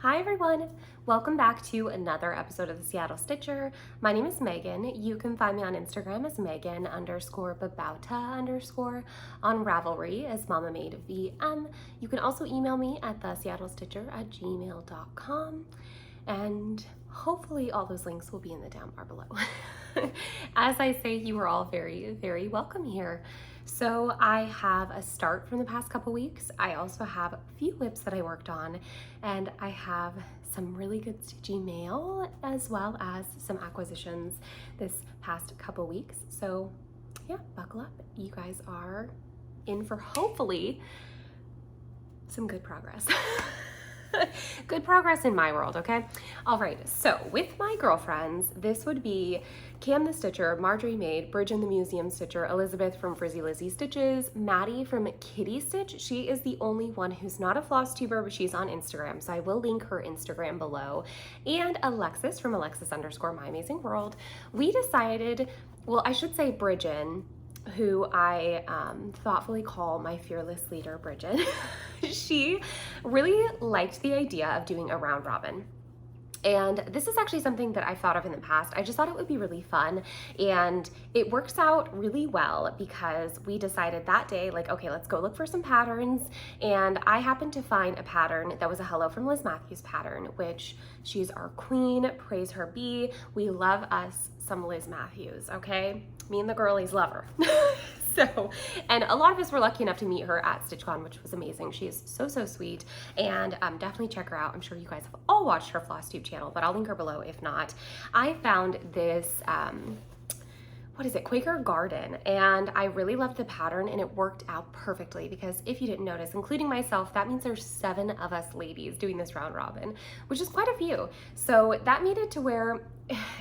Hi everyone, welcome back to another episode of the Seattle Stitcher. My name is Megan. You can find me on Instagram as Megan_Babauta_ on Ravelry as Mama Made VM. You can also email me at theseattlestitcher@gmail.com, and hopefully all those links will be in the down bar below. As I say, you are all very, very welcome here. So I have a start from the past couple weeks. I also have a few WIPs that I worked on, and I have some really good stitchy mail as well as some acquisitions this past couple weeks. So yeah, buckle up. You guys are in for hopefully some good progress. Good progress in my world, okay? All right, so with my girlfriends, this would be Cam the Stitcher, Marjorie Maid, Bridge in the Museum Stitcher, Elizabeth from Frizzy Lizzy Stitches, Maddie from Kitty Stitch. She is the only one who's not a Flosstuber, but she's on Instagram, so I will link her Instagram below. And Alexis from Alexis_My Amazing World. We decided, well, I should say Bridgen, who I thoughtfully call my fearless leader, Bridget. She really liked the idea of doing a round robin. And this is actually something that I've thought of in the past. I just thought it would be really fun, and it works out really well because we decided that day, like, okay, let's go look for some patterns. And I happened to find a pattern that was a Hello from Liz Matthews pattern, which she's our queen, praise her be. We love us some Liz Matthews, okay? Me and the girlies love her. So, and a lot of us were lucky enough to meet her at StitchCon, which was amazing. She is so, so sweet, and definitely check her out. I'm sure you guys have all watched her Flosstube channel, but I'll link her below if not. I found this, what is it, Quaker Garden, and I really loved the pattern, and it worked out perfectly because if you didn't notice, including myself, that means there's 7 of us ladies doing this round robin, which is quite a few. So that made it to where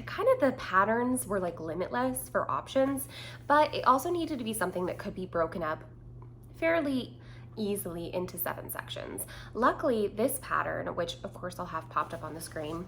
kind of the patterns were like limitless for options, but it also needed to be something that could be broken up fairly easily into 7 sections. Luckily, this pattern, which of course I'll have popped up on the screen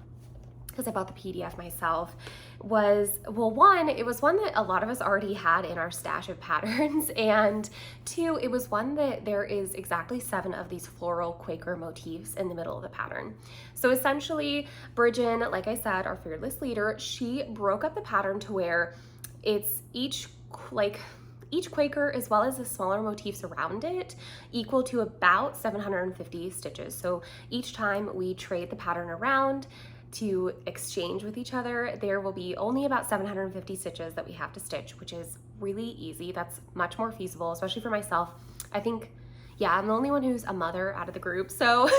because I bought the PDF myself, was, well, one, it was one that a lot of us already had in our stash of patterns, and 2, it was one that there is exactly 7 of these floral Quaker motifs in the middle of the pattern. So essentially, Bridgen, like I said, our fearless leader, she broke up the pattern to where it's each Quaker as well as the smaller motifs around it equal to about 750 stitches. So each time we trade the pattern around to exchange with each other, there will be only about 750 stitches that we have to stitch, which is really easy. That's much more feasible, especially for myself. I think, yeah, I'm the only one who's a mother out of the group, so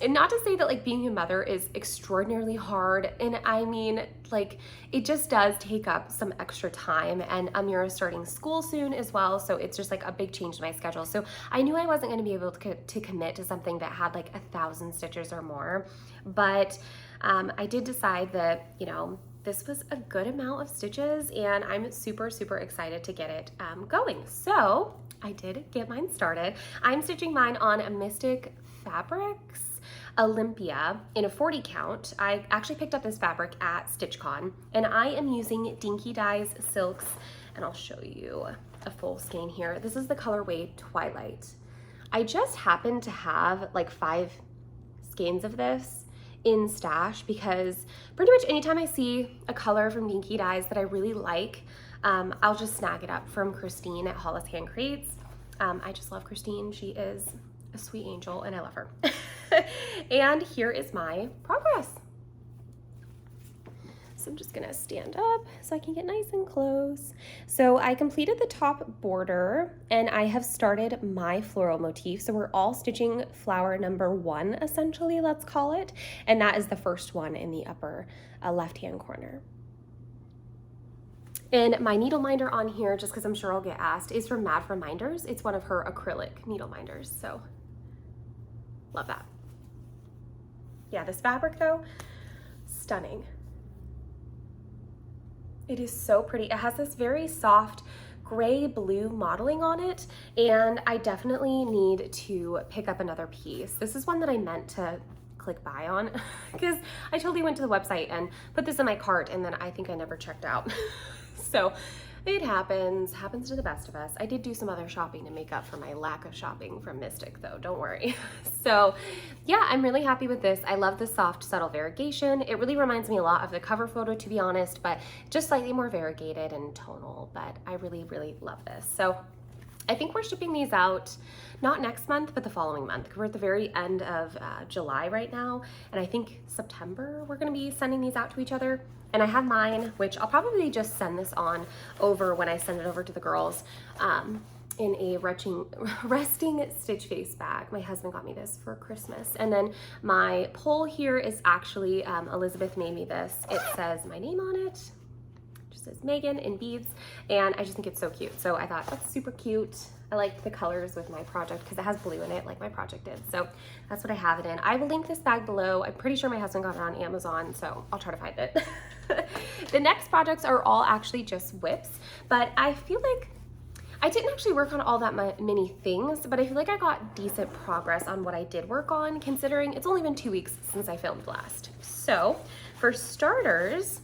and not to say that like being a mother is extraordinarily hard, and I mean, like, it just does take up some extra time, and Amira is starting school soon as well, so it's just like a big change in my schedule. So I knew I wasn't going to be able to commit to something that had like 1,000 stitches or more, but I did decide that, you know, this was a good amount of stitches, and I'm super, super excited to get it going. So I did get mine started. I'm stitching mine on a Mystic Fabrics Olympia in a 40 count. I actually picked up this fabric at StitchCon, and I am using Dinky Dyes Silks, and I'll show you a full skein here. This is the colorway Twilight. I just happen to have like 5 skeins of this in stash because pretty much anytime I see a color from Dinky Dyes that I really like, I'll just snag it up from Christine at Hollis Hand Creates. I just love Christine. She is a sweet angel, and I love her. And here is my progress. So I'm just gonna stand up so I can get nice and close. So I completed the top border, and I have started my floral motif. So we're all stitching flower number 1, essentially, let's call it. And that is the first one in the upper left-hand corner. And my needle minder on here, just because I'm sure I'll get asked, is from Mad Reminders. It's one of her acrylic needle minders, so love that. Yeah, this fabric though, stunning. It is so pretty. It has this very soft gray blue modeling on it, and I definitely need to pick up another piece. This is one that I meant to click buy on because I totally went to the website and put this in my cart, and then I think I never checked out. So it happens to the best of us. I did do some other shopping to make up for my lack of shopping from Mystic though, don't worry. So yeah, I'm really happy with this. I love the soft, subtle variegation. It really reminds me a lot of the cover photo, to be honest, but just slightly more variegated and tonal, but I really, really love this. So I think we're shipping these out not next month, but the following month. We're at the very end of July right now, and I think September we're gonna be sending these out to each other. And I have mine, which I'll probably just send this on over when I send it over to the girls. In a resting stitch face bag. My husband got me this for Christmas. And then my pole here is actually, Elizabeth made me this. It says my name on it. It just says Megan in beads. And I just think it's so cute. So I thought that's super cute. I like the colors with my project because it has blue in it like my project did. So that's what I have it in. I will link this bag below. I'm pretty sure my husband got it on Amazon, so I'll try to find it. The next projects are all actually just WIPS, but I feel like I didn't actually work on all that many things, but I feel like I got decent progress on what I did work on, considering it's only been 2 weeks since I filmed last. So for starters,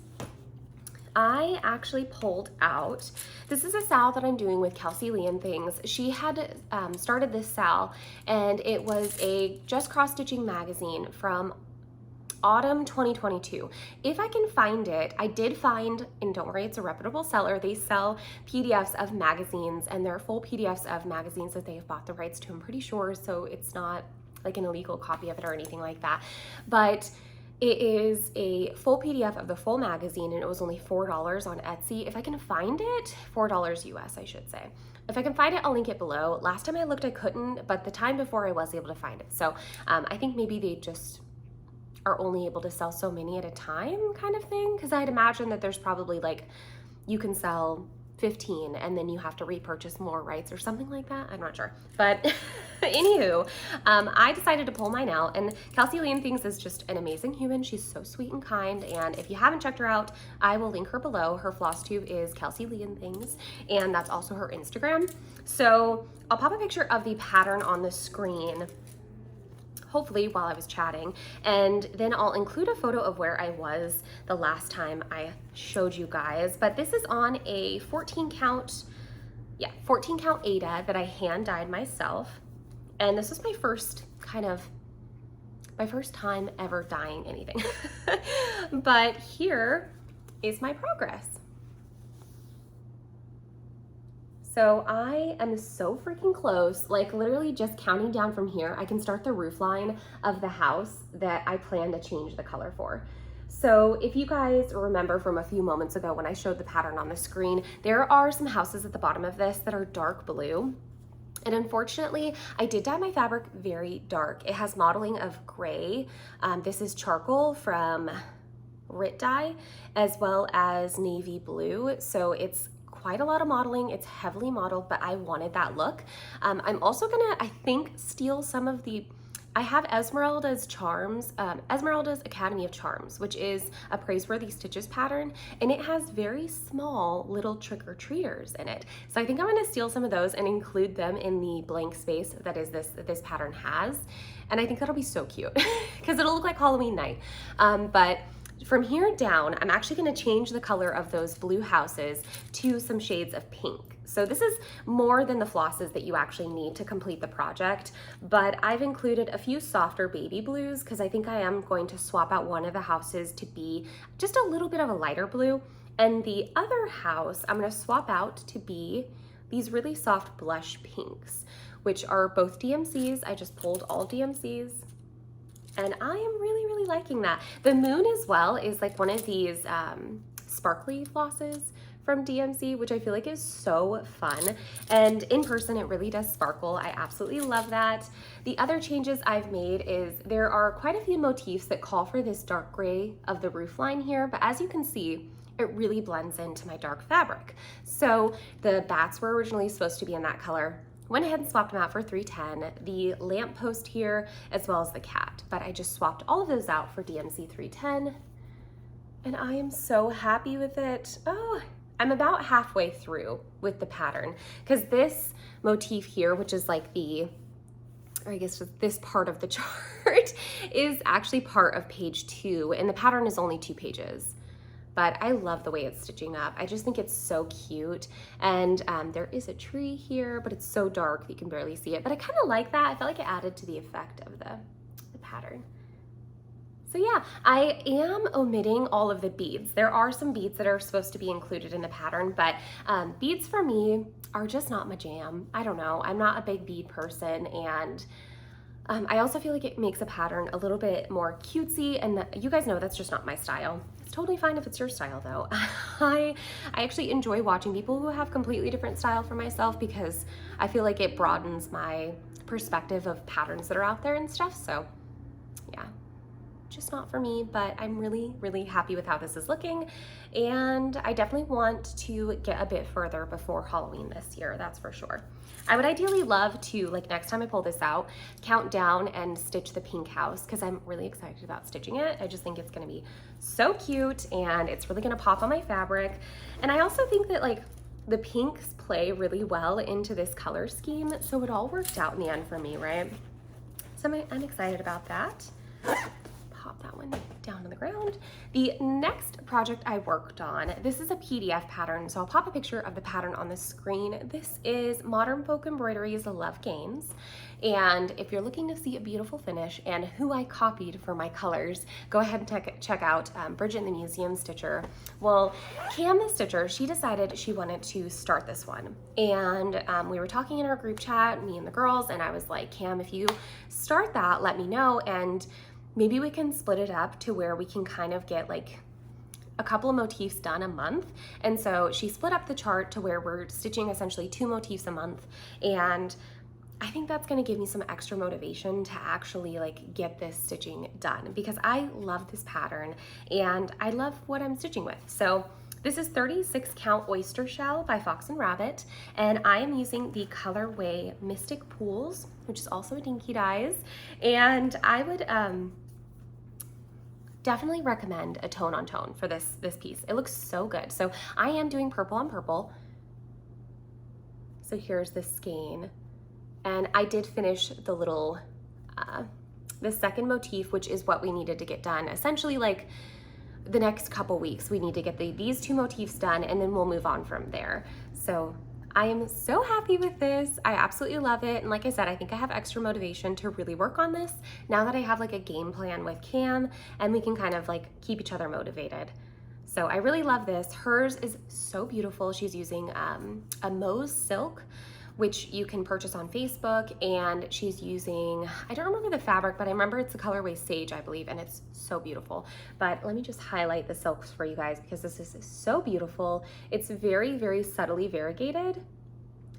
I actually pulled out, this is a sal that I'm doing with Kelsey Lee and Things. She had started this sal, and it was a just cross stitching magazine from autumn 2022. If I can find it, I did find, and don't worry, it's a reputable seller. They sell PDFs of magazines, and they're full PDFs of magazines that they have bought the rights to, I'm pretty sure, so it's not like an illegal copy of it or anything like that. But it is a full PDF of the full magazine, and it was only $4 on Etsy. If I can find it, $4 US, I should say. If I can find it, I'll link it below. Last time I looked, I couldn't, but the time before I was able to find it. So I think maybe they just are only able to sell so many at a time kind of thing, because I'd imagine that there's probably like, you can sell 15 and then you have to repurchase more rights or something like that. I'm not sure, but anywho, I decided to pull mine out, and Kelsey Lee and Things is just an amazing human. She's so sweet and kind, and if you haven't checked her out, I will link her below. Her Flosstube is Kelsey Lee and Things, and that's also her Instagram. So I'll pop a picture of the pattern on the screen, hopefully while I was chatting, and then I'll include a photo of where I was the last time I showed you guys. But this is on a 14 count Aida that I hand dyed myself, and this is my first time ever dyeing anything. But here is my progress. So I am so freaking close, like literally just counting down from here, I can start the roof line of the house that I plan to change the color for. So if you guys remember from a few moments ago when I showed the pattern on the screen, there are some houses at the bottom of this that are dark blue. And unfortunately, I did dye my fabric very dark. It has modeling of gray. This is charcoal from Rit Dye, as well as navy blue. So it's quite a lot of modeling. It's heavily modeled, but I wanted that look. I'm also gonna, I think, steal some of the, I have Esmeralda's Charms, Esmeralda's Academy of Charms, which is a Praiseworthy Stitches pattern, and it has very small little trick-or-treaters in it. So I think I'm gonna steal some of those and include them in the blank space that is this pattern has. And I think that'll be so cute because it'll look like Halloween night. But from here down, I'm actually gonna change the color of those blue houses to some shades of pink. So this is more than the flosses that you actually need to complete the project, but I've included a few softer baby blues because I think I am going to swap out one of the houses to be just a little bit of a lighter blue. And the other house, I'm gonna swap out to be these really soft blush pinks, which are both DMCs. I just pulled all DMCs. And I am really, really liking that. The moon as well is like one of these sparkly flosses from DMC, which I feel like is so fun. And in person, it really does sparkle. I absolutely love that. The other changes I've made is there are quite a few motifs that call for this dark gray of the roof line here, but as you can see, it really blends into my dark fabric. So the bats were originally supposed to be in that color. Went ahead and swapped them out for 310, the lamppost here, as well as the cat. But I just swapped all of those out for DMC 310, and I am so happy with it. Oh, I'm about halfway through with the pattern, because this motif here, which is like the, or I guess this part of the chart, is actually part of page 2, and the pattern is only 2 pages. But I love the way it's stitching up. I just think it's so cute. And there is a tree here, but it's so dark that you can barely see it. But I kind of like that. I felt like it added to the effect of the pattern. So yeah, I am omitting all of the beads. There are some beads that are supposed to be included in the pattern, but beads for me are just not my jam. I don't know, I'm not a big bead person, and I also feel like it makes a pattern a little bit more cutesy, and you guys know that's just not my style. It's totally fine if it's your style though. I actually enjoy watching people who have completely different style from myself, because I feel like it broadens my perspective of patterns that are out there and stuff, so yeah. Just not for me, but I'm really happy with how this is looking, and I definitely want to get a bit further before Halloween this year, that's for sure. I would ideally love to, like, next time I pull this out, count down and stitch the pink house, because I'm really excited about stitching it. I just think it's going to be so cute, and it's really going to pop on my fabric. And I also think that, like, the pinks play really well into this color scheme, so it all worked out in the end for me, right? So I'm excited about that. Pop that one down on the ground. The next project I worked on, this is a PDF pattern, so I'll pop a picture of the pattern on the screen. This is Modern Folk Embroidery's Love Games, and if you're looking to see a beautiful finish and who I copied for my colors, go ahead and check out Bridget in the Museum Stitcher. Well, Cam the Stitcher, she decided she wanted to start this one, and we were talking in our group chat, me and the girls, and I was like, Cam, if you start that, let me know, and maybe we can split it up to where we can kind of get like a couple of motifs done a month. And so she split up the chart to where we're stitching essentially 2 motifs a month. And I think that's gonna give me some extra motivation to actually like get this stitching done, because I love this pattern and I love what I'm stitching with. So this is 36 count oyster shell by Fox and Rabbit, and I am using the colorway Mystic Pools, which is also a Dinky Dyes, and I would definitely recommend a tone on tone for this piece. It looks so good. So I am doing purple on purple. So here's the skein, and I did finish the little the second motif, which is what we needed to get done. Essentially, like, the next couple weeks we need to get these 2 motifs done, and then we'll move on from there. So I am so happy with this. I absolutely love it. And like I said, I think I have extra motivation to really work on this now that I have like a game plan with Cam, and we can kind of like keep each other motivated. So I really love this. Hers is so beautiful. She's using a Mose silk, which you can purchase on Facebook, and she's using, I don't remember the fabric, but I remember it's the colorway Sage, I believe, and it's so beautiful. But let me just highlight the silks for you guys, because this is so beautiful. It's very subtly variegated,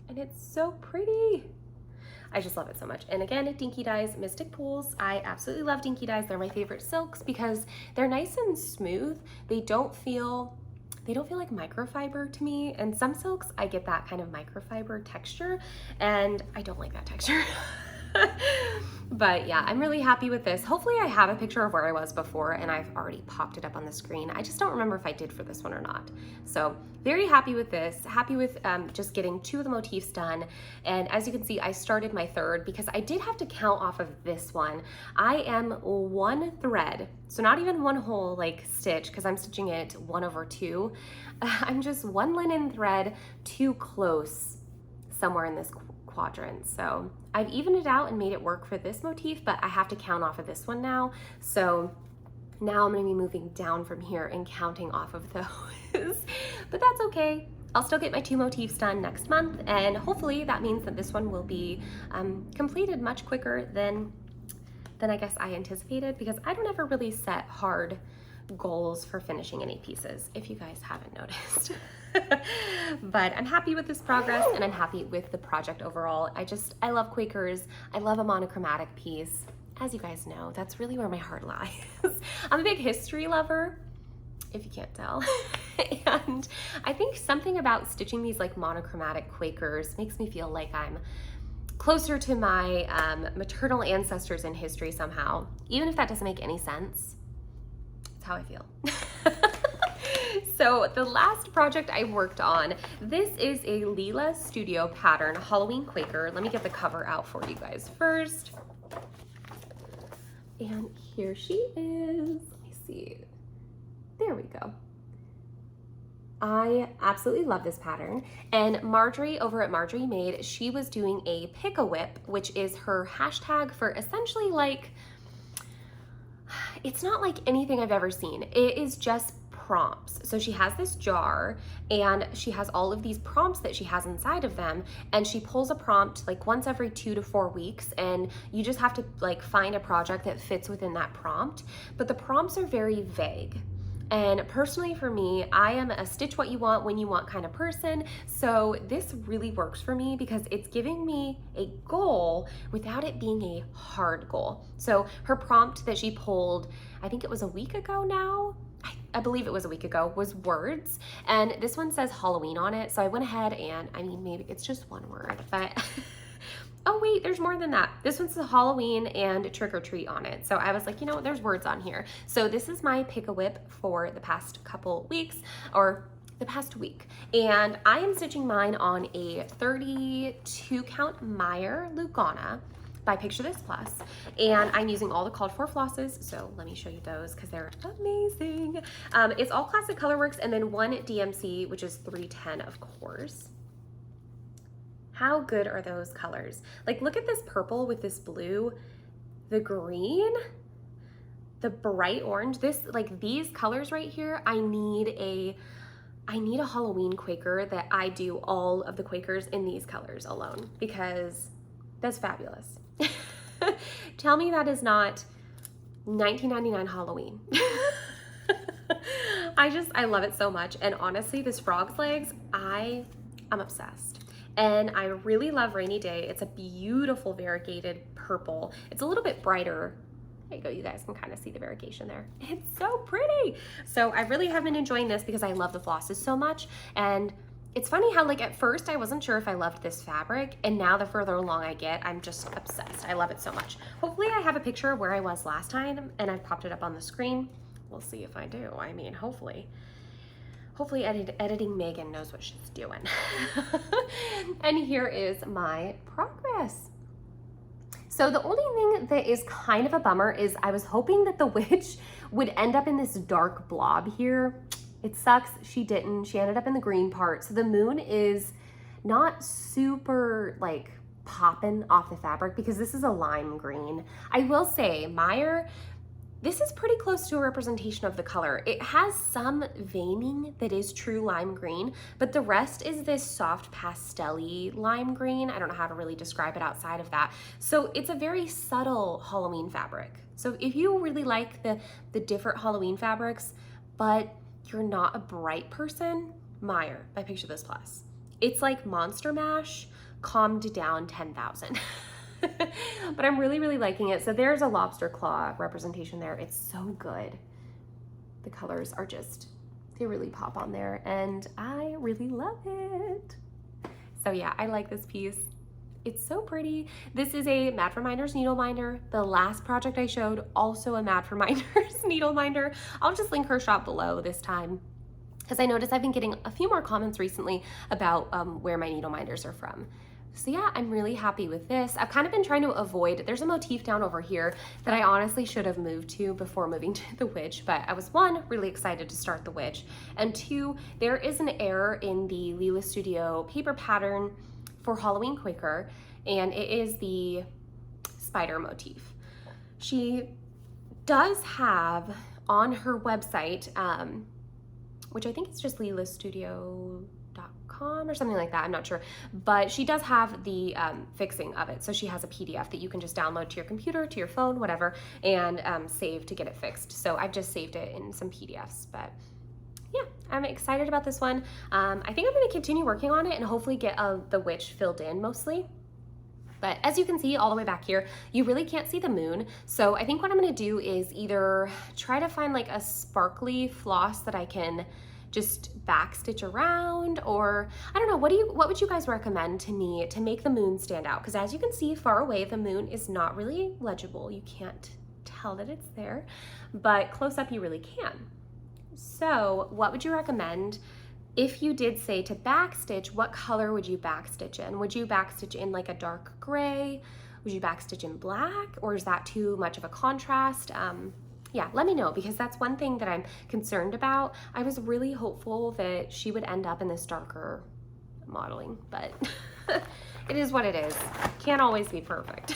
and it's so pretty. I just love it so much. And again, Dinky Dyes Mystic Pools. I absolutely love Dinky Dyes. They're my favorite silks because they're nice and smooth. They don't feel like microfiber to me, and some silks I get that kind of microfiber texture, and I don't like that texture. But yeah, I'm really happy with this. Hopefully I have a picture of where I was before, and I've already popped it up on the screen. I just don't remember if I did for this one or not. So very happy with this, happy with just getting 2 of the motifs done. And as you can see, I started my 3rd because I did have to count off of this one. I am 1 thread, so not even 1 whole like stitch, because I'm stitching it 1/2. I'm just 1 linen thread too close somewhere in this quadrant. So I've evened it out and made it work for this motif, but I have to count off of this one now. So now I'm going to be moving down from here and counting off of those. But that's okay. I'll still get my 2 motifs done next month, and hopefully that means that this one will be completed much quicker than I guess I anticipated, because I don't ever really set hard goals for finishing any pieces, if you guys haven't noticed. But I'm happy with this progress, and I'm happy with the project overall. I love Quakers. I love a monochromatic piece. As you guys know, that's really where my heart lies. I'm a big history lover, if you can't tell. And I think something about stitching these like monochromatic Quakers makes me feel like I'm closer to my maternal ancestors in history somehow, even if that doesn't make any sense. That's how I feel. So the last project I worked on, this is a Leela Studio pattern Halloween Quaker. Let me get the cover out for you guys first. And here she is. Let me see. There we go. I absolutely love this pattern. And Marjorie over at Marjorie Made, she was doing a pick-a-whip, which is her hashtag for essentially like It's not like anything I've ever seen. It is just prompts. So she has this jar and she has all of these prompts that she has inside of them, and she pulls a prompt like once every 2 to 4 weeks, and you just have to like find a project that fits within that prompt. But the prompts are very vague. And personally for me, I am a stitch what you want when you want kind of person. So this really works for me because it's giving me a goal without it being a hard goal. So her prompt that she pulled, I think it was a week ago now, I believe it was a week ago, was words. And this one says Halloween on it. So I went ahead and, I mean, maybe it's just one word, but oh wait, there's more than that. This one says Halloween and trick or treat on it. So I was like, you know what, there's words on here. So this is my pick a whip for the past couple weeks, or the past week. And I am stitching mine on a 32 count Meyer Lugana by Picture This Plus, and I'm using all the called for flosses, so let me show you those because they're amazing. It's all classic colorworks and then one DMC, which is 310, of course. How good are those colors? Like, look at this purple with this blue, the green, the bright orange. This, like, these colors right here, I need a Halloween Quaker that I do all of the Quakers in these colors alone, because that's fabulous. Tell me that is not $19.99 Halloween. I love it so much. And honestly, this frog's legs, I'm obsessed. And I really love Rainy Day. It's a beautiful variegated purple. It's a little bit brighter. There you go, you guys can kind of see the variegation there. It's so pretty. So I really have been enjoying this because I love the flosses so much. And it's funny how, like, at first I wasn't sure if I loved this fabric, and now the further along I get, I'm just obsessed. I love it so much. Hopefully I have a picture of where I was last time and I've popped it up on the screen. We'll see if I do. I mean, hopefully editing Megan knows what she's doing. And here is my progress. So the only thing that is kind of a bummer is I was hoping that the witch would end up in this dark blob here. It sucks, she didn't. She ended up in the green part. So the moon is not super like popping off the fabric because this is a lime green. I will say, Meyer, this is pretty close to a representation of the color. It has some veining that is true lime green, but the rest is this soft pastel-y lime green. I don't know how to really describe it outside of that. So it's a very subtle Halloween fabric. So if you really like the different Halloween fabrics, but you're not a bright person, Meyer by Picture This Plus. It's like Monster Mash calmed down 10,000. But I'm really, really liking it. So there's a lobster claw representation there. It's so good. The colors are just, they really pop on there, and I really love it. So yeah, I like this piece. It's so pretty. This is a Mad for Minders needle minder. The last project I showed, also a Mad for Minders needle minder. I'll just link her shop below this time, because I noticed I've been getting a few more comments recently about where my needle minders are from. So yeah, I'm really happy with this. I've kind of been trying to avoid, there's a motif down over here that I honestly should have moved to before moving to the witch, but I was, one, really excited to start the witch, and two, there is an error in the Lila Studio paper pattern for Halloween Quaker, and it is the spider motif. She does have on her website, which I think it's just lilastudio.com or something like that, I'm not sure, but she does have the fixing of it. So she has a PDF that you can just download to your computer, to your phone, whatever, and save to get it fixed. So I've just saved it in some PDFs, but yeah, I'm excited about this one. I think I'm going to continue working on it and hopefully get the witch filled in mostly. But as you can see all the way back here, you really can't see the moon. So I think what I'm going to do is either try to find like a sparkly floss that I can just backstitch around, or I don't know, what would you guys recommend to me to make the moon stand out? Because as you can see far away, the moon is not really legible. You can't tell that it's there, but close up you really can. So what would you recommend if you did say to backstitch? What color would you backstitch in? Would you backstitch in like a dark gray? Would you backstitch in black, or is that too much of a contrast? Yeah, let me know, because that's one thing that I'm concerned about. I was really hopeful that she would end up in this darker modeling, but it is what it is. Can't always be perfect.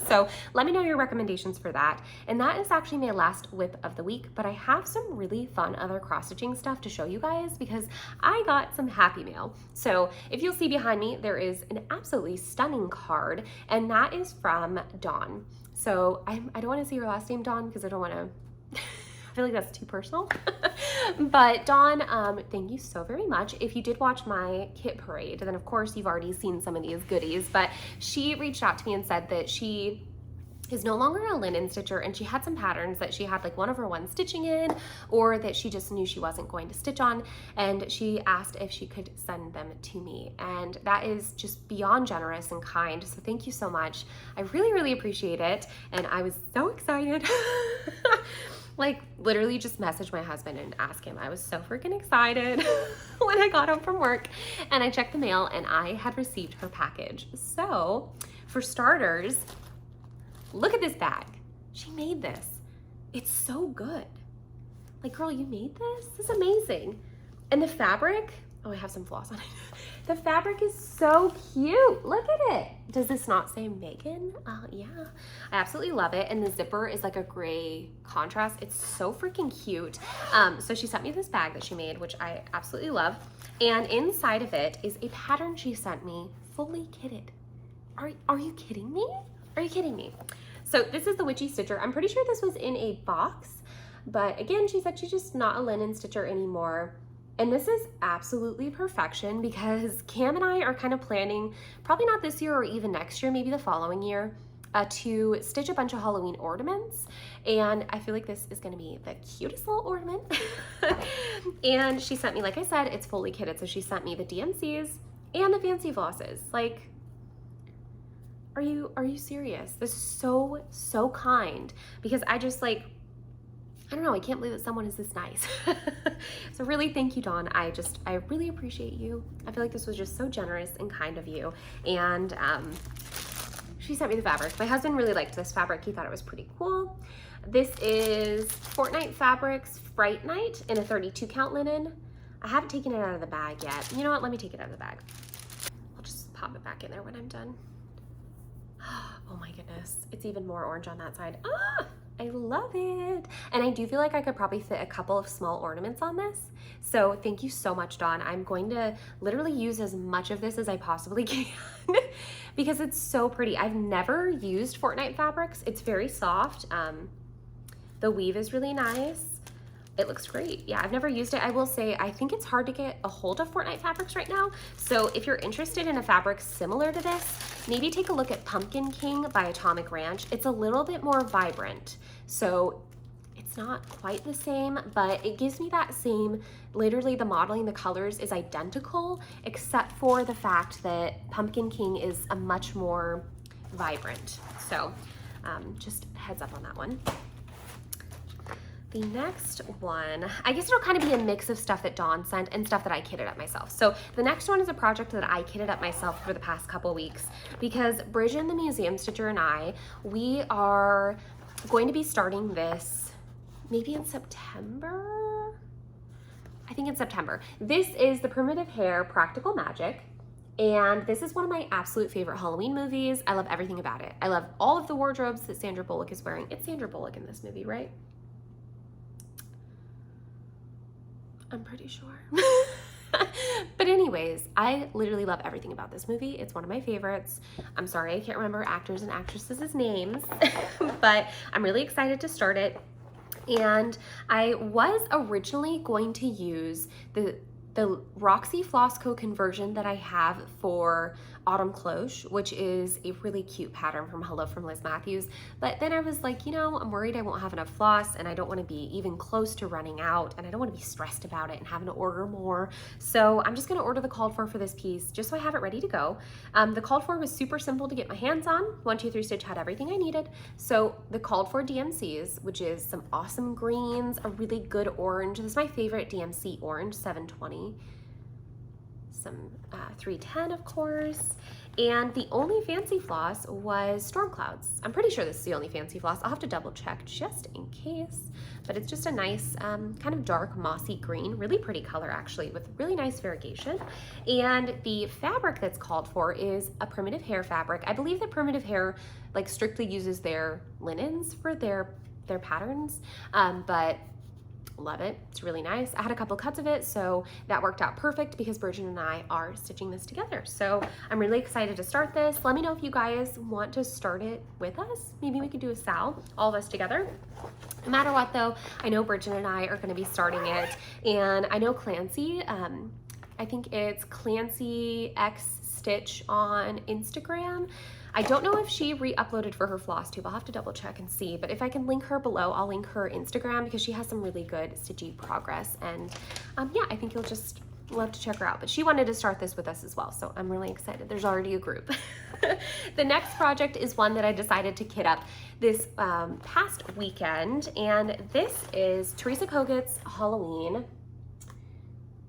So let me know your recommendations for that. And that is actually my last WIP of the week, but I have some really fun other cross-stitching stuff to show you guys because I got some happy mail. So if you'll see behind me, there is an absolutely stunning card, and that is from Dawn. So I don't want to say your last name, Dawn, because I don't want to I feel like that's too personal. But Dawn, thank you so very much. If you did watch my kit parade, then of course you've already seen some of these goodies, but she reached out to me and said that she is no longer a linen stitcher, and she had some patterns that she had like one of her ones stitching in, or that she just knew she wasn't going to stitch on, and she asked if she could send them to me, and that is just beyond generous and kind. So thank you so much. I really, really appreciate it, and I was so excited. Like literally just message my husband and ask him. I was so freaking excited when I got home from work, and I checked the mail and I had received her package. So for starters, look at this bag. She made this. It's so good. Like, girl, you made this? This is amazing. And the fabric, oh, I have some floss on it. The fabric is so cute. Look at it. Does this not say Megan? Yeah, I absolutely love it. And the zipper is like a gray contrast. It's so freaking cute. So she sent me this bag that she made, which I absolutely love. And inside of it is a pattern she sent me, fully kitted. Are you kidding me? Are you kidding me? So this is the Witchy Stitcher. I'm pretty sure this was in a box, but again, she said she's just not a linen stitcher anymore. And this is absolutely perfection because Cam and I are kind of planning, probably not this year or even next year, maybe the following year, to stitch a bunch of Halloween ornaments. And I feel like this is gonna be the cutest little ornament. And she sent me, like I said, it's fully kitted. So she sent me the DMCs and the fancy flosses. Like, are you serious? This is so kind, because I just like, I don't know, I can't believe that someone is this nice. So really, thank you, Dawn. I really appreciate you. I feel like this was just so generous and kind of you. And she sent me the fabric. My husband really liked this fabric. He thought it was pretty cool. This is Fortnite Fabrics Fright Night in a 32 count linen. I haven't taken it out of the bag yet. You know what? Let me take it out of the bag. I'll just pop it back in there when I'm done. Oh my goodness. It's even more orange on that side. Ah! I love it. And I do feel like I could probably fit a couple of small ornaments on this. So thank you so much, Dawn. I'm going to literally use as much of this as I possibly can because it's so pretty. I've never used Fortnite fabrics. It's very soft. The weave is really nice. It looks great. Yeah, I've never used it. I will say, I think it's hard to get a hold of Fortnite fabrics right now. So if you're interested in a fabric similar to this, maybe take a look at Pumpkin King by Atomic Ranch. It's a little bit more vibrant. So it's not quite the same, but it gives me that same, literally the modeling, the colors is identical, except for the fact that Pumpkin King is a much more vibrant. So just heads up on that one. The next one, I guess it'll kind of be a mix of stuff that Dawn sent and stuff that I kitted up myself. So the next one is a project that I kitted up myself for the past couple weeks because Bridget, the museum stitcher, and we are going to be starting this maybe in September. I think in September. This is the Primitive Hair Practical Magic. And this is one of my absolute favorite Halloween movies. I love everything about it. I love all of the wardrobes that Sandra Bullock is wearing. It's Sandra Bullock in this movie, right? I'm pretty sure. But anyways, I literally love everything about this movie. It's one of my favorites. I'm sorry I can't remember actors and actresses' names, but I'm really excited to start it. And I was originally going to use the Roxy Flossco conversion that I have for Autumn Cloche, which is a really cute pattern from Hello from Liz Matthews. But then I was like, you know, I'm worried I won't have enough floss and I don't want to be even close to running out and I don't want to be stressed about it and having to order more. So I'm just going to order the called for this piece just so I have it ready to go. The called for was super simple to get my hands on. 1, 2, 3 Stitch had everything I needed. So the called for DMCs, which is some awesome greens, a really good orange. This is my favorite DMC orange, 720. Some 310, of course, And the only fancy floss was Storm Clouds. I'm pretty sure this is the only fancy floss. I'll have to double check just in case. But it's just a nice kind of dark mossy green, really pretty color actually, with really nice variegation. And the fabric that's called for is a primitive hair fabric. I believe that primitive hair like strictly uses their linens for their patterns, but love it. It's really nice. I had a couple cuts of it, so that worked out perfect because Bridget and I are stitching this together. So I'm really excited to start this. Let me know if you guys want to start it with us. Maybe we could do a sal, all of us together. No matter what though, I know Bridget and I are going to be starting it, and I know Clancy, I think it's Clancy X Stitch on Instagram. I don't know if she re-uploaded for her Flosstube. I'll have to double check and see, but if I can link her below, I'll link her Instagram because she has some really good stitchy progress. And yeah, I think you'll just love to check her out. But she wanted to start this with us as well, so I'm really excited. There's already a group. The next project is one that I decided to kit up this past weekend, and this is Teresa Koget's Halloween.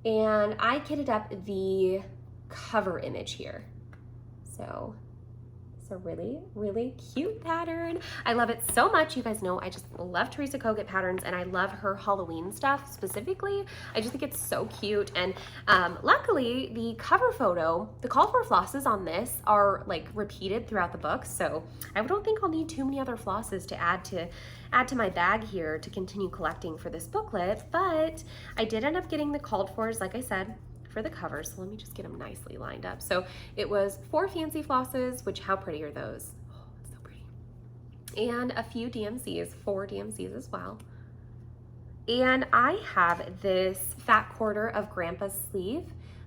And I kitted up the cover image here. So it's a really, really cute pattern. I love it so much. You guys know I just love Teresa Koget patterns, and I love her Halloween stuff specifically. I just think it's so cute. And luckily, the cover photo, the call for flosses on this are like repeated throughout the book. So I don't think I'll need too many other flosses to add to my bag here to continue collecting for this booklet. But I did end up getting the called fors, like I said, for the cover. So let me just get them nicely lined up. So it was 4 fancy flosses, which how pretty are those? Oh, it's so pretty. And a few DMCs, 4 DMCs as well. And I have this fat quarter of Grandpa's Sleeve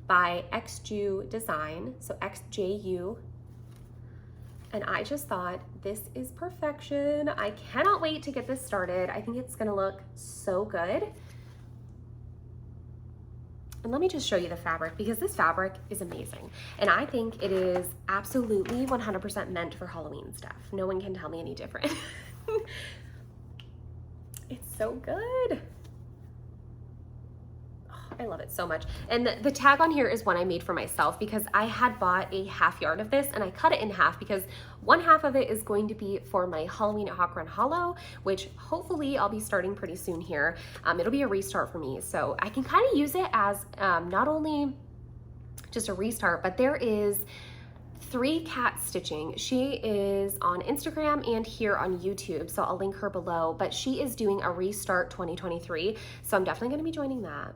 by XJU Design, so XJU. And I just thought this is perfection. I cannot wait to get this started. I think it's gonna look so good. And let me just show you the fabric because this fabric is amazing. And I think it is absolutely 100% meant for Halloween stuff. No one can tell me any different. It's so good. I love it so much. And the tag on here is one I made for myself because I had bought a half yard of this and I cut it in half because one half of it is going to be for my Halloween at Hawk Run Hollow, which hopefully I'll be starting pretty soon here. It'll be a restart for me. So I can kind of use it as not only just a restart, but there is 3 Cat Stitching. She is on Instagram and here on YouTube, so I'll link her below, but she is doing a restart 2023, so I'm definitely gonna be joining that.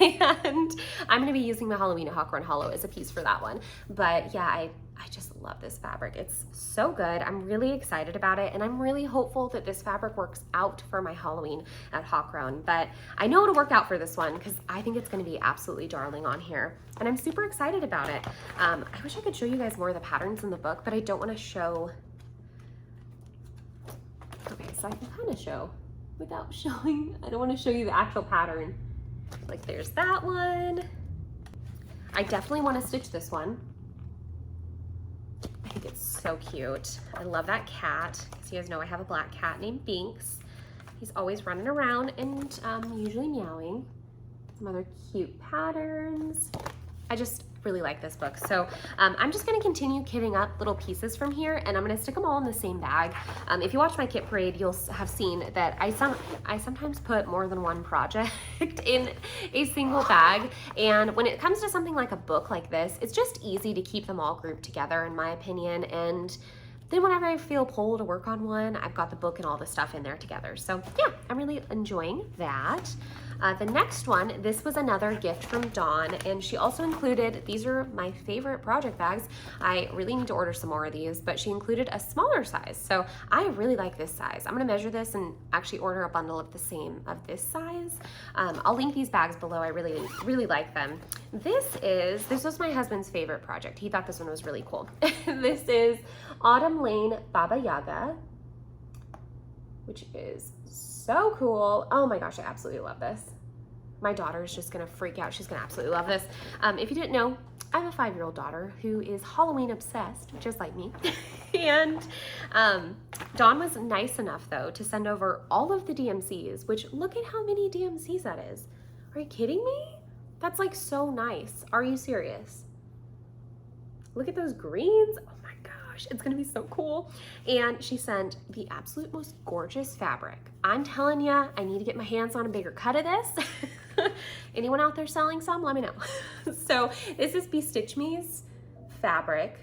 And I'm gonna be using my Halloween at Hawk Run Hollow as a piece for that one. But yeah, I just love this fabric. It's so good. I'm really excited about it, and I'm really hopeful that this fabric works out for my Halloween at Hawk Run, but I know it'll work out for this one because I think it's gonna be absolutely darling on here, and I'm super excited about it. I wish I could show you guys more of the patterns in the book, but I don't wanna show. Okay, so I can kind of show without showing. I don't wanna show you the actual pattern. Like there's that one. I definitely wanna stitch this one. I think it's so cute. I love that cat. So you guys know I have a black cat named Binks. He's always running around and usually meowing. Some other cute patterns. I just really like this book. So I'm just gonna continue kitting up little pieces from here, and I'm gonna stick them all in the same bag. If you watch my kit parade, you'll have seen that I sometimes put more than one project in a single bag. And when it comes to something like a book like this, it's just easy to keep them all grouped together, in my opinion. And then whenever I feel pulled to work on one, I've got the book and all the stuff in there together. So yeah, I'm really enjoying that. The next one, this was another gift from Dawn, and she also included, these are my favorite project bags. I really need to order some more of these, but she included a smaller size. So I really like this size. I'm gonna measure this and actually order a bundle of the same, of this size. I'll link these bags below. I really, really like them. This was my husband's favorite project. He thought this one was really cool. This is Autumn Lane Baba Yaga, which is so cool. Oh my gosh, I absolutely love this. My daughter is just gonna freak out. She's gonna absolutely love this. If you didn't know, I have a 5-year-old daughter who is Halloween obsessed, just like me. And Dawn was nice enough though to send over all of the DMCs, which look at how many DMCs that is. Are you kidding me? That's like so nice. Are you serious? Look at those greens. Oh my gosh, it's gonna be so cool. And she sent the absolute most gorgeous fabric. I'm telling ya, I need to get my hands on a bigger cut of this. Anyone out there selling some, let me know. So this is Be Stitch Me's fabric.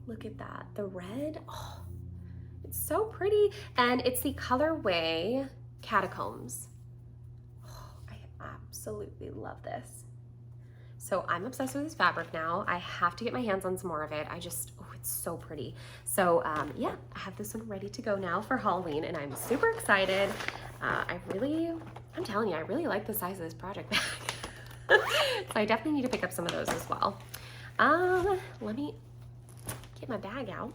Look at that, the red. Oh, it's so pretty. And it's the colorway Catacombs. Oh, I absolutely love this. So I'm obsessed with this fabric now. I have to get my hands on some more of it. Oh, it's so pretty. So yeah, I have this one ready to go now for Halloween, and I'm super excited. I'm telling you, I really like the size of this project bag. So I definitely need to pick up some of those as well. Let me get my bag out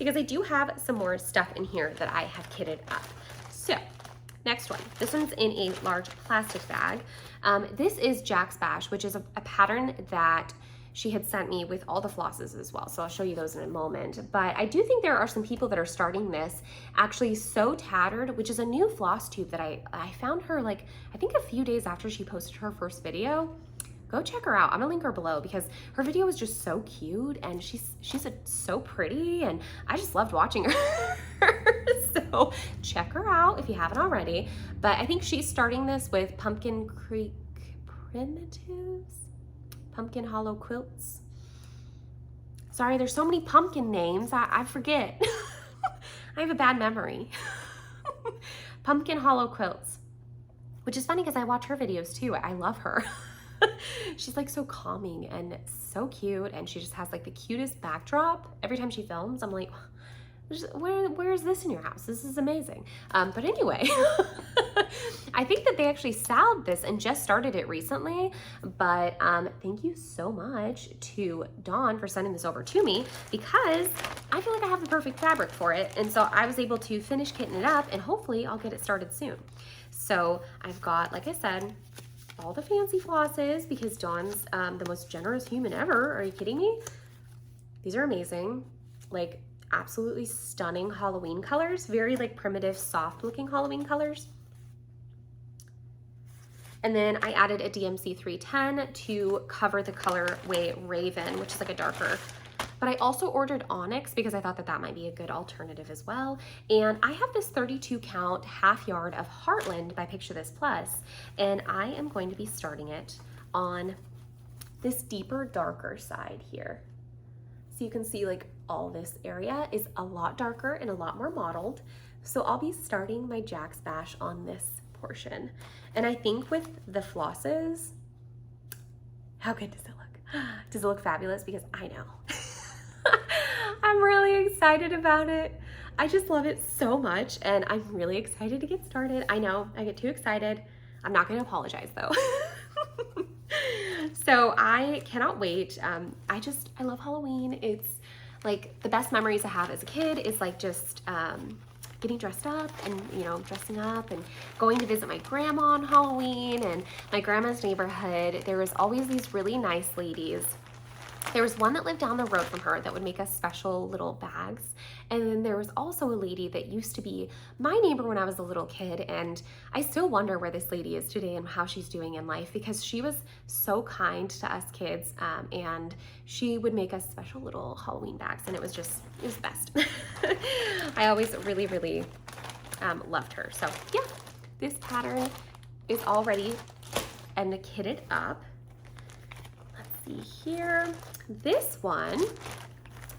because I do have some more stuff in here that I have kitted up. So next one, this one's in a large plastic bag. This is Jack's Bash, which is a pattern that she had sent me with all the flosses as well. So I'll show you those in a moment. But I do think there are some people that are starting this actually So Tattered, which is a new Flosstube that I found her like, I think a few days after she posted her first video. Go check her out. I'm gonna link her below because her video was just so cute and she's so pretty and I just loved watching her. So check her out if you haven't already. But I think she's starting this with Pumpkin Creek Primitives, Pumpkin Hollow Quilts. Sorry, there's so many pumpkin names, I forget. I have a bad memory. Pumpkin Hollow Quilts, which is funny because I watch her videos too. I love her. She's like so calming and so cute, and she just has like the cutest backdrop every time she films. I'm like, where is this in your house? This is amazing. But anyway, I think that they actually styled this and just started it recently. But thank you so much to Dawn for sending this over to me because I feel like I have the perfect fabric for it. And so I was able to finish kitting it up and hopefully I'll get it started soon. So I've got, like I said, all the fancy flosses because Dawn's the most generous human ever. Are you kidding me? These are amazing. Like absolutely stunning Halloween colors. Very like primitive, soft looking Halloween colors. And then I added a DMC 310 to cover the colorway Raven, which is like a darker. But I also ordered Onyx because I thought that that might be a good alternative as well. And I have this 32 count half yard of Heartland by Picture This Plus, and I am going to be starting it on this deeper, darker side here. So you can see like all this area is a lot darker and a lot more modeled. So I'll be starting my Jack's Bash on this portion. And I think with the flosses, how good does it look? Does it look fabulous? Because I know. I'm really excited about it. I just love it so much and I'm really excited to get started. I know I get too excited. I'm not going to apologize though. So I cannot wait. I love Halloween. It's like the best memories I have as a kid is like just getting dressed up and, you know, dressing up and going to visit my grandma on Halloween and my grandma's neighborhood. There was always these really nice ladies. There was one that lived down the road from her that would make us special little bags. And then there was also a lady that used to be my neighbor when I was a little kid. And I still wonder where this lady is today and how she's doing in life because she was so kind to us kids. And she would make us special little Halloween bags. And it was the best. I always really, really loved her. So yeah, this pattern is all ready and kitted up. See here, this one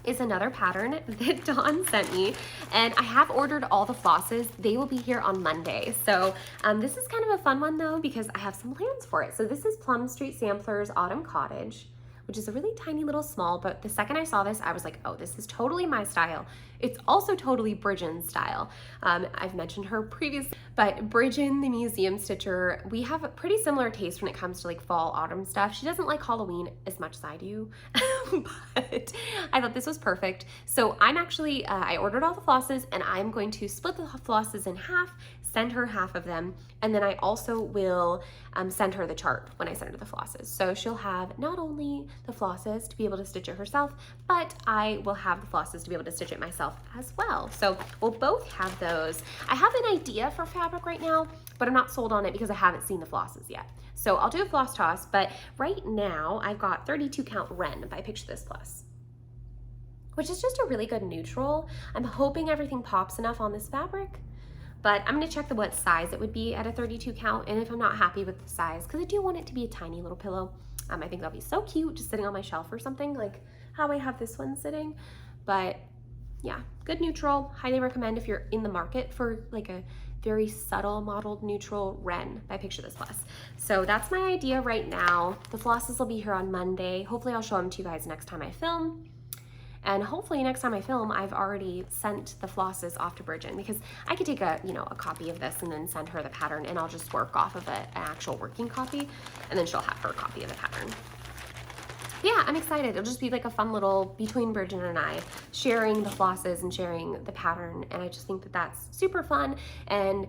is another pattern that Dawn sent me, and I have ordered all the flosses. They will be here on Monday. So this is kind of a fun one though because I have some plans for it. So this is Plum Street Samplers Autumn Cottage, which is a really tiny little small, but the second I saw this, I was like, oh, this is totally my style. It's also totally Bridgen's style. I've mentioned her previously, but Bridgen, the museum stitcher, we have a pretty similar taste when it comes to like fall, autumn stuff. She doesn't like Halloween as much as I do, but I thought this was perfect. So I'm actually, I ordered all the flosses and I'm going to split the flosses in half, send her half of them, and then I also will send her the chart when I send her the flosses. So she'll have not only the flosses to be able to stitch it herself, but I will have the flosses to be able to stitch it myself as well. So we'll both have those. I have an idea for fabric right now, but I'm not sold on it because I haven't seen the flosses yet. So I'll do a floss toss, but right now I've got 32 count Ren by Picture This Plus, which is just a really good neutral. I'm hoping everything pops enough on this fabric, but I'm gonna check what size it would be at a 32 count, and if I'm not happy with the size, because I do want it to be a tiny little pillow, I think that'll be so cute just sitting on my shelf or something, like how I have this one sitting. But yeah, good neutral. Highly recommend if you're in the market for like a very subtle mottled neutral Ren by Picture This Plus. So that's my idea right now. The flosses will be here on Monday. Hopefully I'll show them to you guys next time I film. And hopefully next time I film, I've already sent the flosses off to Bridget, because I could take a copy of this and then send her the pattern, and I'll just work off of an actual working copy, and then she'll have her copy of the pattern. Yeah, I'm excited. It'll just be like a fun little between Bridget and I, sharing the flosses and sharing the pattern. And I just think that that's super fun. And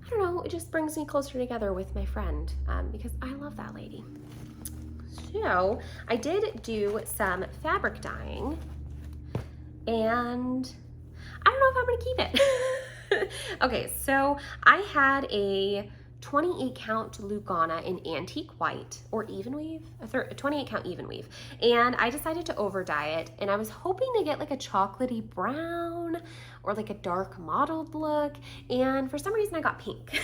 I don't know, it just brings me closer together with my friend, because I love that lady. So I did do some fabric dyeing, and I don't know if I'm gonna keep it. Okay, so I had a 28 count Lugana in antique white or even weave, a 28 count even weave, and I decided to over dye it, and I was hoping to get like a chocolatey brown or like a dark mottled look, and for some reason I got pink.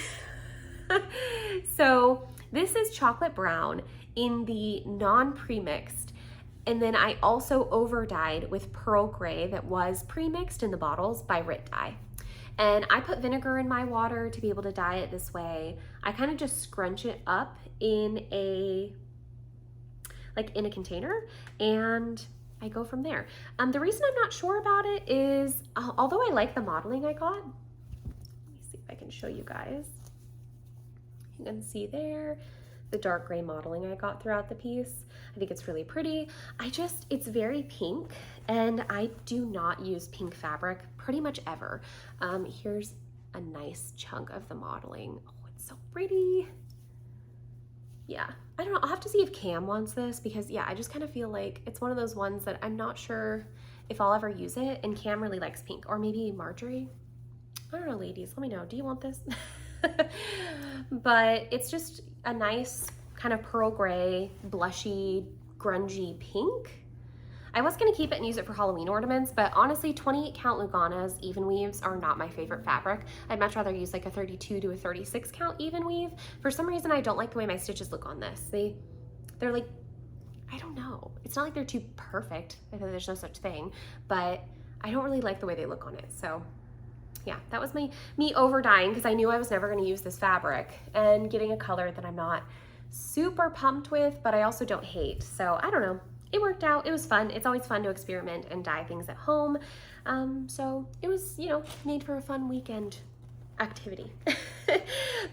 So this is chocolate brown in the non-premixed, and then I also over dyed with pearl gray that was pre-mixed in the bottles by Rit Dye. And I put vinegar in my water to be able to dye it this way. I kind of just scrunch it up in a container, and I go from there. The reason I'm not sure about it is, although I like the modeling I got, let me see if I can show you guys. You can see there the dark gray modeling I got throughout the piece. I think it's really pretty. It's very pink, and I do not use pink fabric pretty much ever. Here's a nice chunk of the modeling. Oh, it's so pretty. Yeah, I don't know, I'll have to see if Cam wants this, because yeah, I just kind of feel like it's one of those ones that I'm not sure if I'll ever use it, and Cam really likes pink, or maybe Marjorie. I don't know, ladies, let me know, do you want this? But it's just a nice kind of pearl gray, blushy, grungy pink. I was gonna keep it and use it for Halloween ornaments, but honestly, 28 count Luganas even weaves are not my favorite fabric. I'd much rather use like a 32 to a 36 count even weave. For some reason, I don't like the way my stitches look on this. They're like, I don't know. It's not like they're too perfect. I think there's no such thing, but I don't really like the way they look on it. So yeah, that was me over dyeing, because I knew I was never going to use this fabric, and getting a color that I'm not super pumped with, but I also don't hate. So I don't know, it worked out. It was fun. It's always fun to experiment and dye things at home. So it was, made for a fun weekend activity.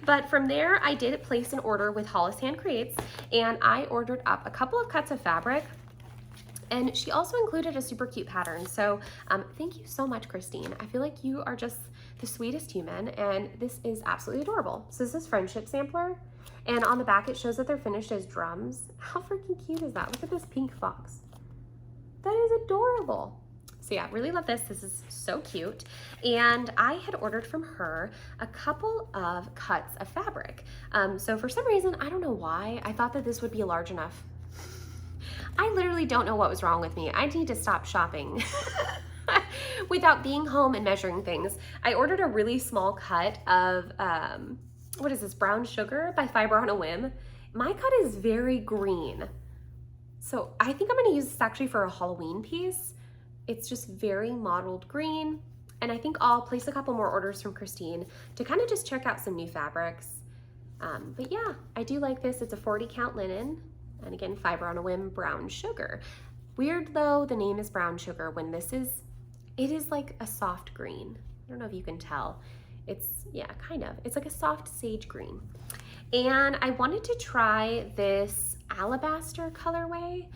But from there, I did place an order with Hollis Hand Creates, and I ordered up a couple of cuts of fabric. And she also included a super cute pattern. So thank you so much, Christine. I feel like you are just the sweetest human, and this is absolutely adorable. So this is Friendship Sampler, and on the back it shows that they're finished as drums. How freaking cute is that? Look at this pink fox. That is adorable. So yeah, really love this. This is so cute. And I had ordered from her a couple of cuts of fabric. So for some reason, I don't know why, I thought that this would be large enough. I literally don't know what was wrong with me. I need to stop shopping without being home and measuring things. I ordered a really small cut of, what is this, Brown Sugar by Fiber on a Whim. My cut is very green. So I think I'm gonna use this actually for a Halloween piece. It's just very mottled green. And I think I'll place a couple more orders from Christine to kind of just check out some new fabrics. But yeah, I do like this. It's a 40 count linen. And again, Fiber on a Whim Brown Sugar. Weird though, the name is Brown Sugar when it is like a soft green. I don't know if you can tell. Yeah, kind of. It's like a soft sage green. And I wanted to try this alabaster colorway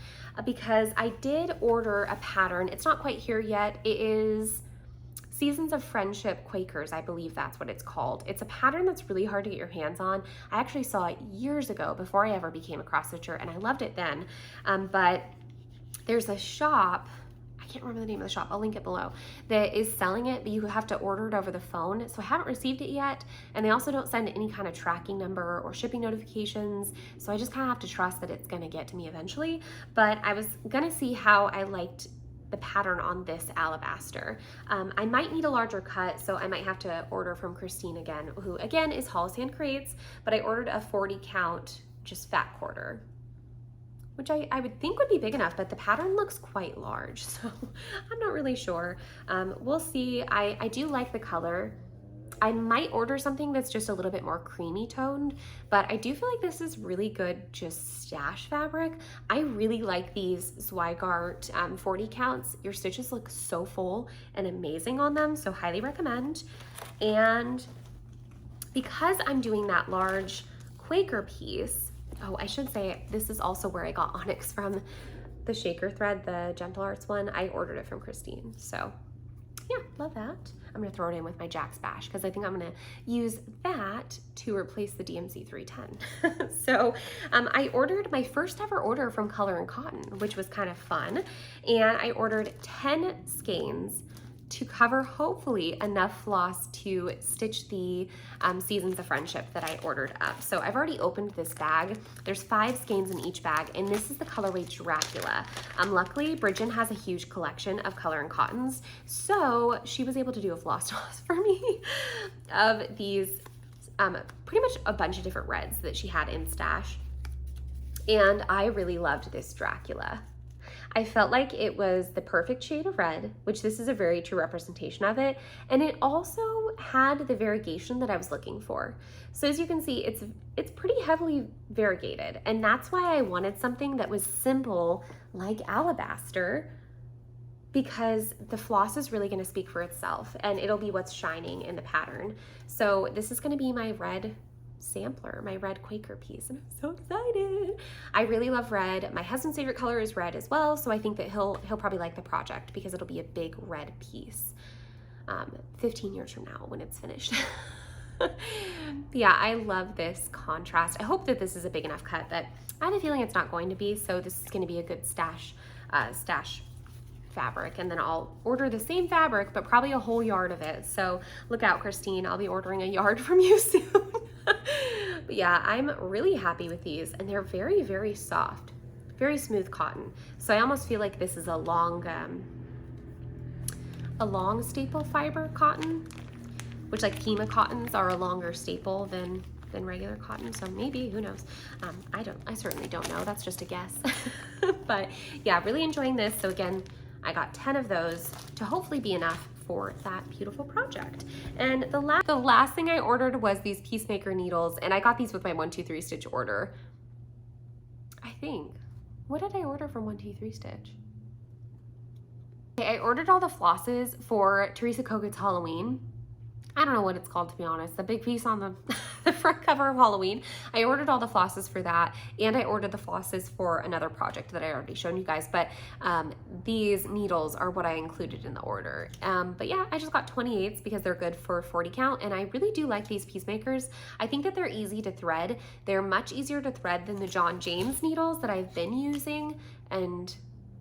because I did order a pattern. It's not quite here yet. It is Seasons of Friendship Quakers, I believe that's what it's called. It's a pattern that's really hard to get your hands on. I actually saw it years ago before I ever became a cross stitcher, and I loved it then. But there's a shop, I can't remember the name of the shop, I'll link it below, that is selling it, but you have to order it over the phone. So I haven't received it yet, and they also don't send any kind of tracking number or shipping notifications. So I just kind of have to trust that it's gonna get to me eventually. But I was gonna see how I liked the pattern on this alabaster. I might need a larger cut, so I might have to order from Christine again, who again is Hollis Hand Creates, but I ordered a 40 count, just fat quarter, which I would think would be big enough, but the pattern looks quite large, so I'm not really sure. We'll see. I do like the color. I might order something that's just a little bit more creamy toned, but I do feel like this is really good just stash fabric. I really like these Zweigart 40 counts. Your stitches look so full and amazing on them, so highly recommend. And because I'm doing that large Quaker piece, oh, I should say this is also where I got Onyx from, the shaker thread, the Gentle Arts one. I ordered it from Christine, so yeah, love that. I'm gonna throw it in with my Jack's Bash because I think I'm gonna use that to replace the DMC 310. So I ordered my first ever order from Color and Cotton, which was kind of fun. And I ordered 10 skeins to cover hopefully enough floss to stitch the Seasons of Friendship that I ordered up. So I've already opened this bag. There's 5 skeins in each bag, and this is the colorway Dracula. Luckily, Bridget has a huge collection of Color and Cottons, so she was able to do a floss toss for me of these, pretty much a bunch of different reds that she had in stash. And I really loved this Dracula. I felt like it was the perfect shade of red, which this is a very true representation of it. And it also had the variegation that I was looking for. So as you can see, it's pretty heavily variegated. And that's why I wanted something that was simple like alabaster, because the floss is really gonna speak for itself and it'll be what's shining in the pattern. So this is gonna be my red sampler, my red Quaker piece, and I'm so excited. I really love red. My husband's favorite color is red as well, so I think that he'll probably like the project because it'll be a big red piece 15 years from now when it's finished. Yeah, I love this contrast. I hope that this is a big enough cut, but I have a feeling it's not going to be, so this is going to be a good stash fabric, and then I'll order the same fabric but probably a whole yard of it. So look out, Christine, I'll be ordering a yard from you soon. But yeah, I'm really happy with these, and they're very, very soft, very smooth cotton. So I almost feel like this is a long staple fiber cotton, which like Pima cottons are a longer staple than regular cotton. So maybe, who knows? I certainly don't know. That's just a guess. But yeah, really enjoying this. So again, I got 10 of those to hopefully be enough for that beautiful project. And the last thing I ordered was these Peacemaker needles, and I got these with my 1-2-3 stitch order. I think. What did I order from 1-2-3 stitch? Okay, I ordered all the flosses for Teresa Koget's Halloween. I don't know what it's called, to be honest. The big piece on the front cover of Halloween. I ordered all the flosses for that, and I ordered the flosses for another project that I already shown you guys, but these needles are what I included in the order. But yeah, I just got 28s because they're good for 40 count, and I really do like these Peacemakers. I think that they're easy to thread. They're much easier to thread than the John James needles that I've been using, and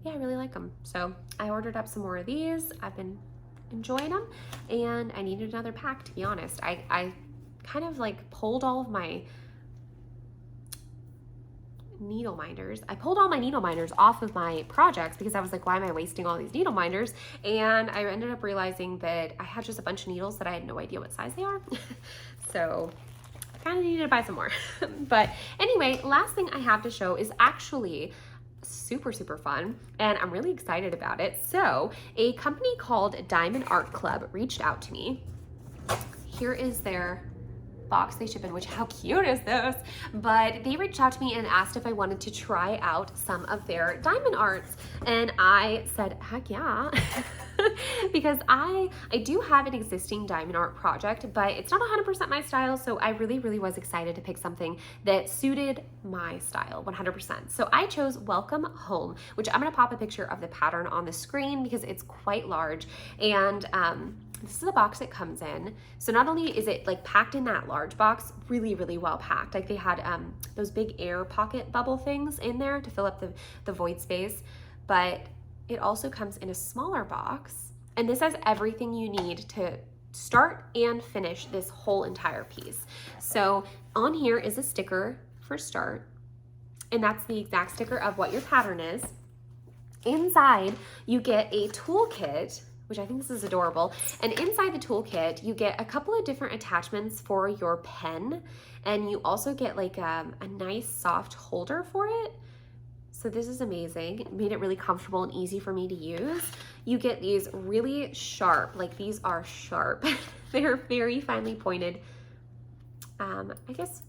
yeah, I really like them. So I ordered up some more of these. I've been enjoying them, and I needed another pack, to be honest. I kind of like pulled all of my needle minders. I pulled all my needle minders off of my projects because I was like, why am I wasting all these needle minders? And I ended up realizing that I had just a bunch of needles that I had no idea what size they are. So I kind of needed to buy some more. But anyway, last thing I have to show is actually super, super fun, and I'm really excited about it. So a company called Diamond Art Club reached out to me. Here is their box they ship in, which how cute is this? But they reached out to me and asked if I wanted to try out some of their diamond arts, and I said, heck yeah. because I do have an existing diamond art project, but it's not 100% my style, so I really was excited to pick something that suited my style 100%. So I chose Welcome Home, which I'm going to pop a picture of the pattern on the screen because it's quite large, and this is the box it comes in. So not only is it like packed in that large box, really well packed. Like they had those big air pocket bubble things in there to fill up the void space, but it also comes in a smaller box, and this has everything you need to start and finish this whole entire piece. So on here is a sticker for start, and that's the exact sticker of what your pattern is. Inside you get a toolkit, which I think this is adorable. And inside the toolkit, you get a couple of different attachments for your pen, and you also get like a nice soft holder for it. So this is amazing. It made it really comfortable and easy for me to use. You get these really sharp, like these are sharp. They're very finely pointed, I guess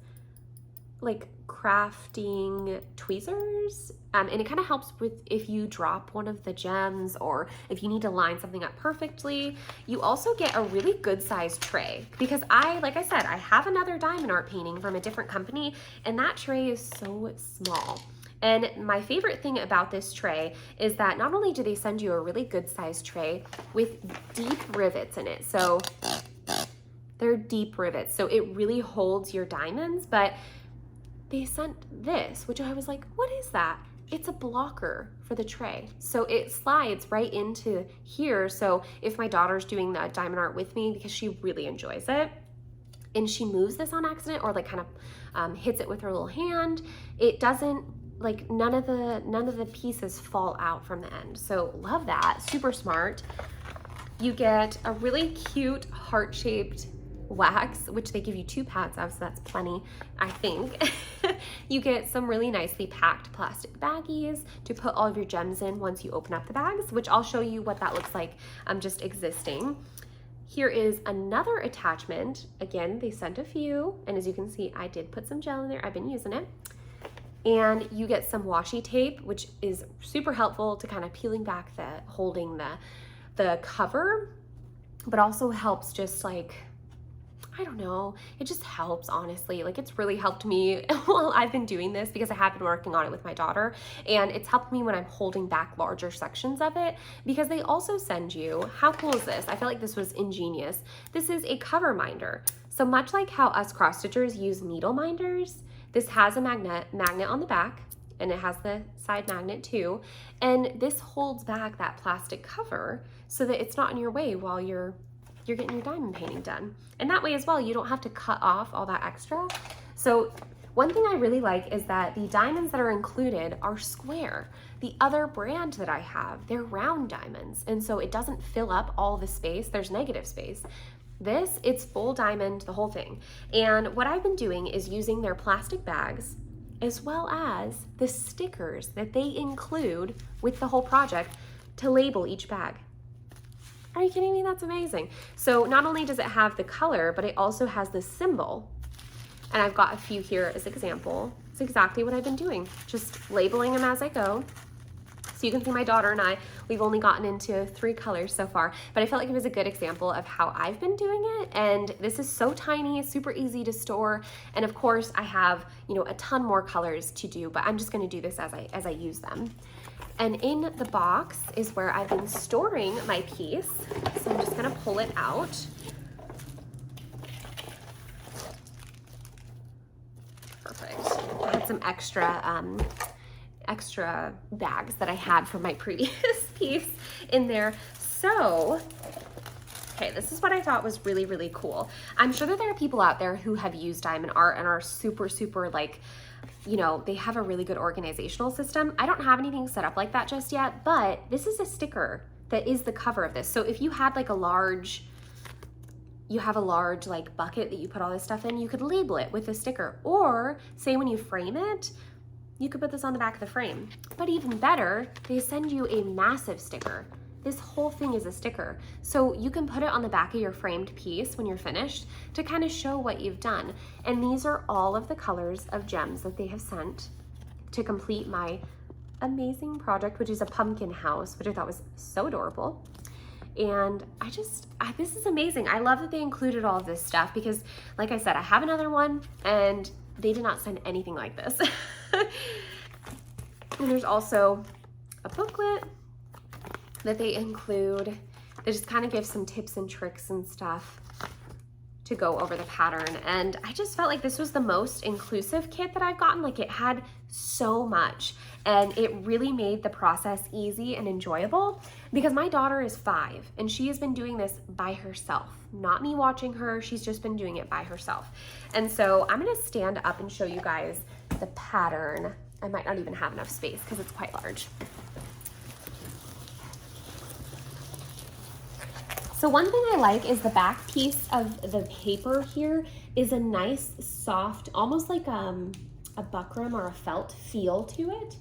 like crafting tweezers, and it kind of helps with if you drop one of the gems or if you need to line something up perfectly. You also get a really good sized tray, because like I said, I have another diamond art painting from a different company, and that tray is so small. And my favorite thing about this tray is that not only do they send you a really good sized tray with deep rivets in it, so they're deep rivets, so it really holds your diamonds, but they sent this, which I was like, what is that? It's a blocker for the tray. So it slides right into here. So if my daughter's doing the diamond art with me, because she really enjoys it, and she moves this on accident or like kind of hits it with her little hand, it doesn't, like none of the pieces fall out from the end. So love that, super smart. You get a really cute heart-shaped wax, which they give you 2 pads of, so that's plenty, I think. You get some really nicely packed plastic baggies to put all of your gems in once you open up the bags, which I'll show you what that looks like just existing. Here is another attachment. Again, they sent a few, and as you can see, I did put some gel in there. I've been using it. And you get some washi tape, which is super helpful to kind of peeling back holding the cover, but also helps just like, I don't know, it just helps, honestly. Like it's really helped me while I've been doing this, because I have been working on it with my daughter, and it's helped me when I'm holding back larger sections of it, because they also send you, how cool is this? I feel like this was ingenious. This is a cover minder. So much like how us cross stitchers use needle minders, this has a magnet on the back, and it has the side magnet too. And this holds back that plastic cover so that it's not in your way while you're getting your diamond painting done. And that way as well, you don't have to cut off all that extra. So one thing I really like is that the diamonds that are included are square. The other brand that I have, they're round diamonds, and so it doesn't fill up all the space. There's negative space. This, it's full diamond, the whole thing. And what I've been doing is using their plastic bags as well as the stickers that they include with the whole project to label each bag. Are you kidding me? That's amazing. So not only does it have the color, but it also has the symbol. And I've got a few here as example. It's exactly what I've been doing, just labeling them as I go. So you can see my daughter and I, we've only gotten into 3 colors so far, but I felt like it was a good example of how I've been doing it. And this is so tiny, super easy to store. And of course I have, a ton more colors to do, but I'm just gonna do this as I use them. And in the box is where I've been storing my piece. So I'm just gonna pull it out. Perfect. I had some extra bags that I had from my previous piece in there. So, okay, this is what I thought was really cool. I'm sure that there are people out there who have used diamond art and are super like, they have a really good organizational system. I don't have anything set up like that just yet, but this is a sticker that is the cover of this. So if you had like a large like bucket that you put all this stuff in, you could label it with a sticker, or say when you frame it, you could put this on the back of the frame. But even better, they send you a massive sticker. This whole thing is a sticker. So you can put it on the back of your framed piece when you're finished to kind of show what you've done. And these are all of the colors of gems that they have sent to complete my amazing project, which is a pumpkin house, which I thought was so adorable. And this is amazing. I love that they included all of this stuff because, like I said, I have another one and they did not send anything like this. And there's also a booklet that they include that just kind of gives some tips and tricks and stuff to go over the pattern. And I just felt like this was the most inclusive kit that I've gotten. Like, it had so much and it really made the process easy and enjoyable because my daughter is 5 and she has been doing this by herself, not me watching her. She's just been doing it by herself. And so I'm gonna stand up and show you guys the pattern. I might not even have enough space because it's quite large. So one thing I like is the back piece of the paper here is a nice, soft, almost like a buckram or a felt feel to it.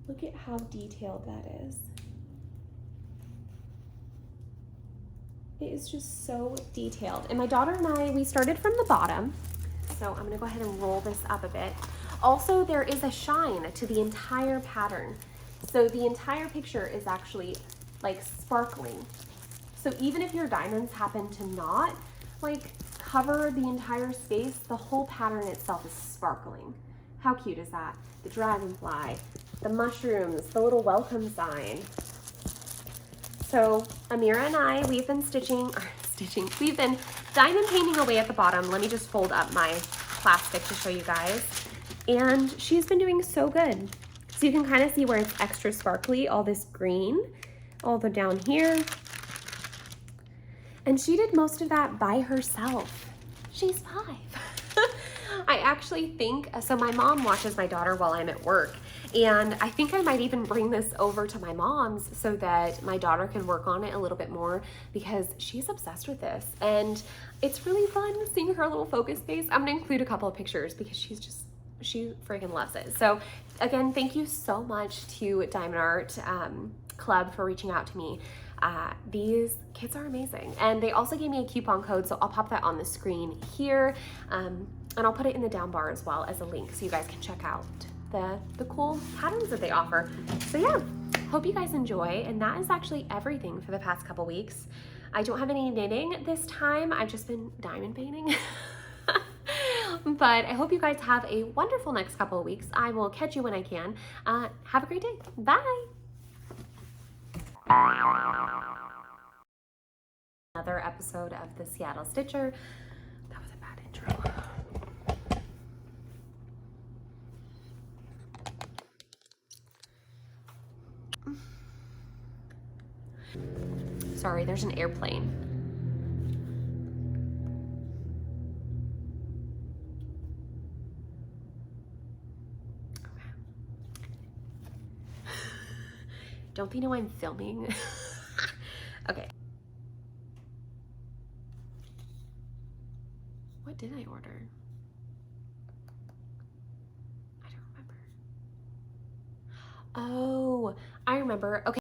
Look at how detailed that is. It is just so detailed. And my daughter and I, we started from the bottom. So I'm gonna go ahead and roll this up a bit. Also, there is a shine to the entire pattern. So the entire picture is actually like sparkling. So even if your diamonds happen to not like cover the entire space, the whole pattern itself is sparkling. How cute is that? The dragonfly, the mushrooms, the little welcome sign. So Amira and I, we've been we've been diamond painting away at the bottom. Let me just fold up my plastic to show you guys. And she's been doing so good. So you can kind of see where it's extra sparkly, all this green, all the down here. And she did most of that by herself. She's 5. I actually think, so my mom watches my daughter while I'm at work. And I think I might even bring this over to my mom's so that my daughter can work on it a little bit more because she's obsessed with this. And it's really fun seeing her little focus face. I'm gonna include a couple of pictures because she freaking loves it. So again, thank you so much to Diamond Art Club for reaching out to me. These kits are amazing. And they also gave me a coupon code, so I'll pop that on the screen here. And I'll put it in the down bar as well as a link so you guys can check out the cool patterns that they offer. So yeah, hope you guys enjoy. And that is actually everything for the past couple weeks. I don't have any knitting this time. I've just been diamond painting. But I hope you guys have a wonderful next couple of weeks. I will catch you when I can. Have a great day. Bye. Another episode of the Seattle Stitcher. That was a bad intro. Sorry, there's an airplane. Don't they know I'm filming? Okay. What did I order? I don't remember. Oh, I remember. Okay.